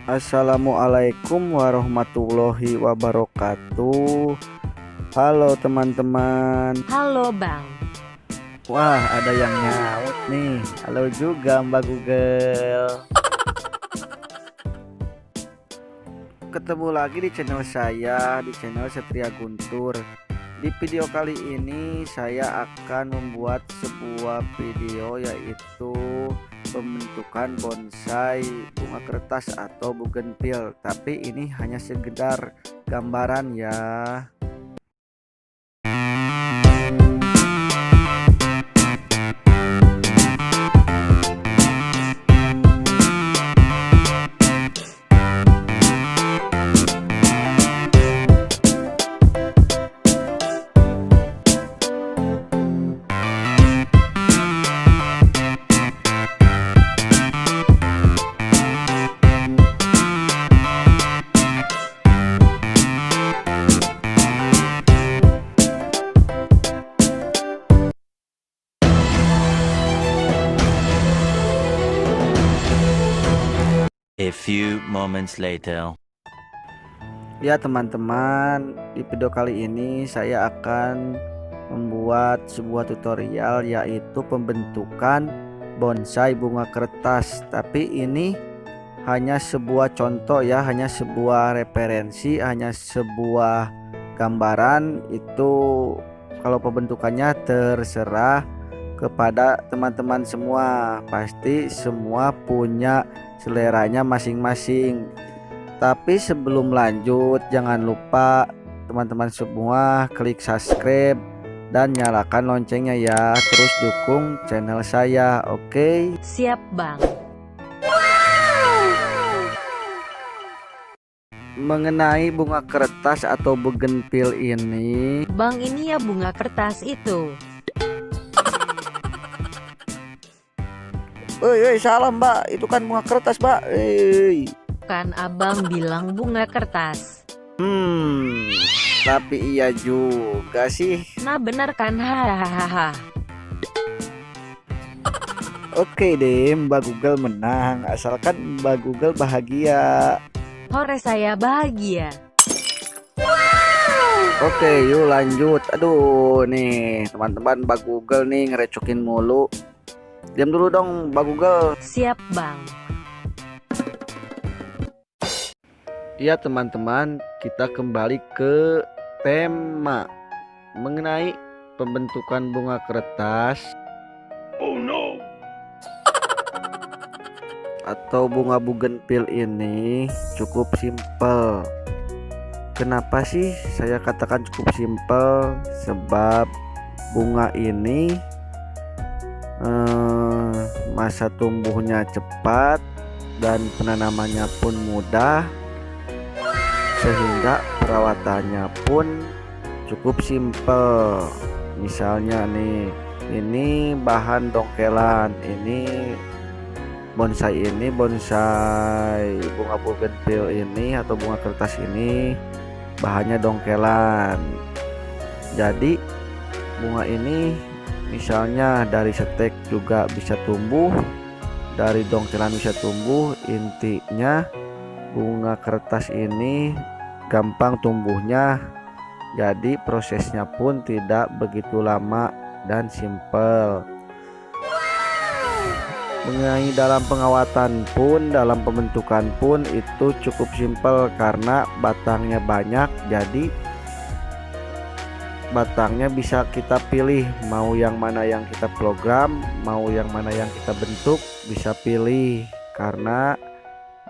Assalamualaikum warahmatullahi wabarakatuh. Halo teman-teman. Halo Bang. Wah, ada yang nyaut nih. Halo juga Mbak Google. Ketemu lagi di channel saya, di channel Setria Guntur. Di video kali ini saya akan membuat sebuah video, yaitu pembentukan bonsai bunga kertas atau bougainville, tapi ini hanya sekedar gambaran ya. A few moments later. Ya teman-teman, di video kali ini saya akan membuat sebuah tutorial, yaitu pembentukan bonsai bunga kertas. Tapi ini hanya sebuah contoh ya, hanya sebuah referensi, hanya sebuah gambaran. Itu kalau pembentukannya terserah kepada teman-teman semua. Pasti semua punya seleranya masing-masing. Tapi sebelum lanjut, jangan lupa teman-teman semua klik subscribe dan nyalakan loncengnya ya. Terus dukung channel saya, oke? Siap Bang. Mengenai bunga kertas atau bougainville ini, Bang, ini ya bunga kertas itu. salah Mbak, itu kan bunga kertas Mbak. Kan abang bilang bunga kertas. Tapi iya juga sih. Nah benar kan, hahaha. Oke deh, Mbak Google menang, asalkan Mbak Google bahagia. Hore, saya bahagia. Oke, yuk lanjut. Aduh nih teman-teman, Mbak Google nih ngerecokin mulu. Diam dulu dong Mbak Google. Siap Bang. Ya teman-teman, kita kembali ke tema mengenai pembentukan bunga kertas. Oh no. Atau bunga bougainville ini cukup simpel. Kenapa sih saya katakan cukup simpel? Sebab bunga ini masa tumbuhnya cepat dan penanamannya pun mudah, sehingga perawatannya pun cukup simpel. Misalnya nih, ini bahan dongkelan, ini bonsai bunga bougainville ini atau bunga kertas ini bahannya dongkelan. Jadi bunga ini misalnya dari setek juga bisa tumbuh, dari dongkelan bisa tumbuh. Intinya bunga kertas ini gampang tumbuhnya, jadi prosesnya pun tidak begitu lama dan simpel. Mengenai dalam pengawatan pun, dalam pembentukan pun itu cukup simpel karena batangnya banyak, jadi batangnya bisa kita pilih mau yang mana yang kita program, mau yang mana yang kita bentuk, bisa pilih karena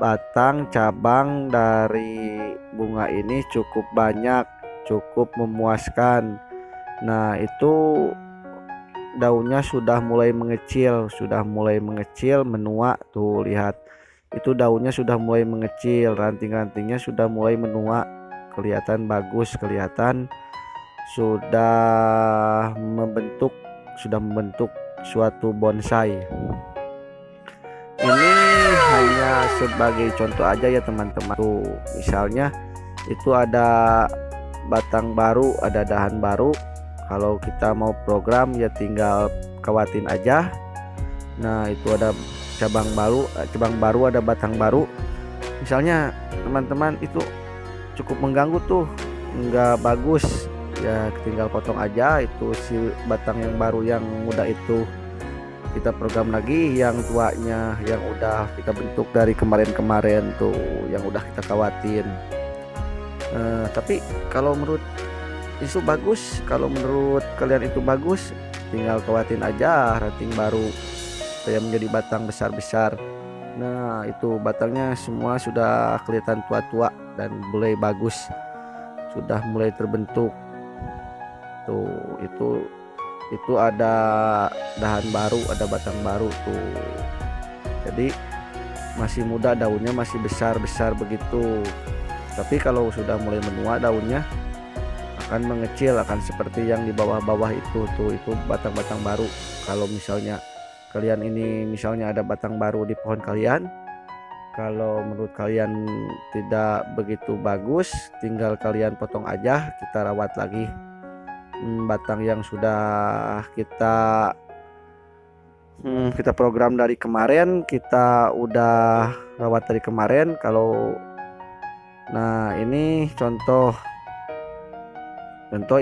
batang cabang dari bunga ini cukup banyak, cukup memuaskan. Nah itu daunnya sudah mulai mengecil, menua tuh, lihat itu daunnya sudah mulai mengecil, ranting-rantingnya sudah mulai menua, kelihatan bagus, kelihatan sudah membentuk suatu bonsai. Ini hanya sebagai contoh aja ya teman-teman. Tuh misalnya itu ada batang baru, ada dahan baru. Kalau kita mau program ya tinggal kawatin aja. Nah itu ada cabang baru, ada batang baru. misalnya teman-teman itu cukup mengganggu tuh, nggak bagus ya, tinggal potong aja itu si batang yang baru yang muda itu, kita program lagi yang tuanya yang udah kita bentuk dari kemarin-kemarin tuh, yang udah kita kawatin. Tapi kalau menurut itu bagus, kalau menurut kalian itu bagus, tinggal kawatin aja ranting baru supaya menjadi batang besar-besar. Nah itu batangnya semua sudah kelihatan tua-tua dan mulai bagus, sudah mulai terbentuk tuh. Itu ada dahan baru, ada batang baru tuh, jadi masih muda, daunnya masih besar-besar begitu. Tapi kalau sudah mulai menua daunnya akan mengecil, akan seperti yang di bawah-bawah itu tuh, itu batang-batang baru. Kalau misalnya kalian ini misalnya ada batang baru di pohon kalian, kalau menurut kalian tidak begitu bagus, tinggal kalian potong aja, kita rawat lagi. Batang yang sudah kita program dari kemarin, kita udah rawat dari kemarin. Nah ini contoh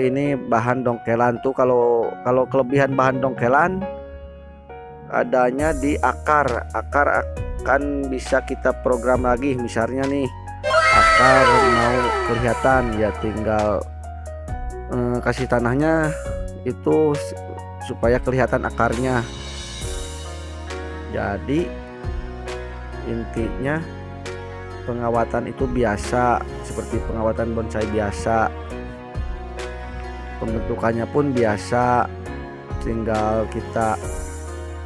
ini bahan dongkelan tuh. Kalau kelebihan bahan dongkelan adanya di akar akan bisa kita program lagi. Misalnya nih akar mau kelihatan ya, tinggal kasih tanahnya itu supaya kelihatan akarnya. Jadi intinya pengawatan itu biasa, seperti pengawatan bonsai biasa, pembentukannya pun biasa. Tinggal kita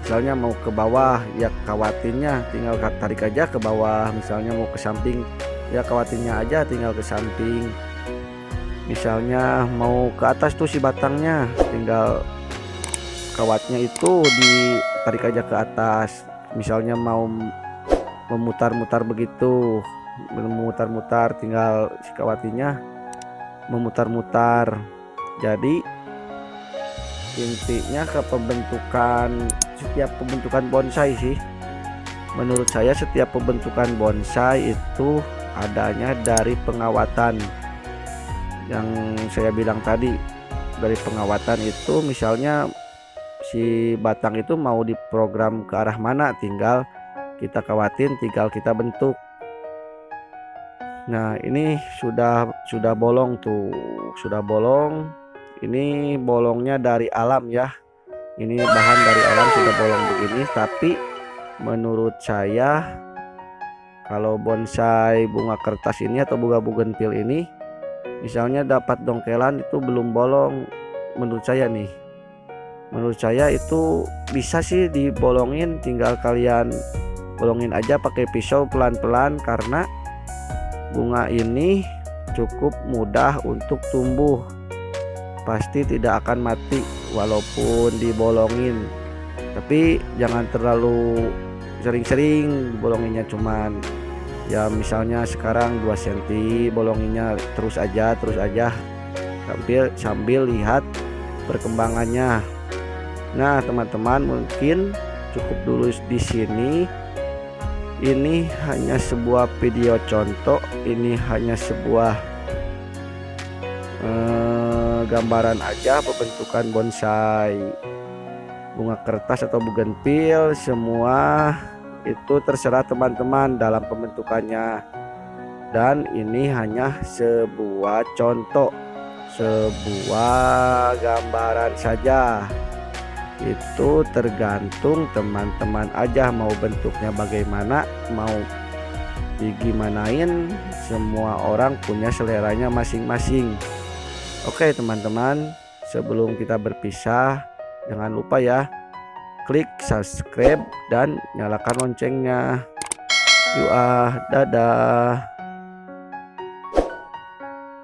misalnya mau ke bawah ya kawatinnya tinggal tarik aja ke bawah, misalnya mau ke samping ya kawatinnya aja tinggal ke samping. Misalnya mau ke atas tuh si batangnya, tinggal kawatnya itu ditarik aja ke atas. Misalnya mau memutar-mutar begitu, memutar-mutar, tinggal si kawatinya memutar-mutar. Jadi intinya ke setiap pembentukan bonsai sih, menurut saya setiap pembentukan bonsai itu adanya dari pengawatan yang saya bilang tadi. Dari pengawatan itu misalnya si batang itu mau diprogram ke arah mana, tinggal kita kawatin, tinggal kita bentuk. Nah ini sudah bolong tuh, sudah bolong. Ini bolongnya dari alam ya, ini bahan dari alam sudah bolong begini. Tapi menurut saya kalau bonsai bunga kertas ini atau bunga bugenvil ini misalnya dapat dongkelan itu belum bolong, menurut saya nih, menurut saya itu bisa sih dibolongin, tinggal kalian bolongin aja pakai pisau pelan-pelan, karena bunga ini cukup mudah untuk tumbuh, pasti tidak akan mati walaupun dibolongin. Tapi jangan terlalu sering-sering bolonginnya, cuman ya misalnya sekarang 2 cm bolonginnya, terus aja sambil lihat perkembangannya. Nah teman-teman, mungkin cukup dulu di sini. Ini hanya sebuah video contoh, ini hanya sebuah gambaran aja pembentukan bonsai bunga kertas atau bugenvil. Semua itu terserah teman-teman dalam pembentukannya, dan ini hanya sebuah contoh, sebuah gambaran saja. Itu tergantung teman-teman aja mau bentuknya bagaimana, mau digimanain. Semua orang punya seleranya masing-masing. Oke teman-teman, sebelum kita berpisah, jangan lupa ya klik subscribe dan nyalakan loncengnya. Dadah.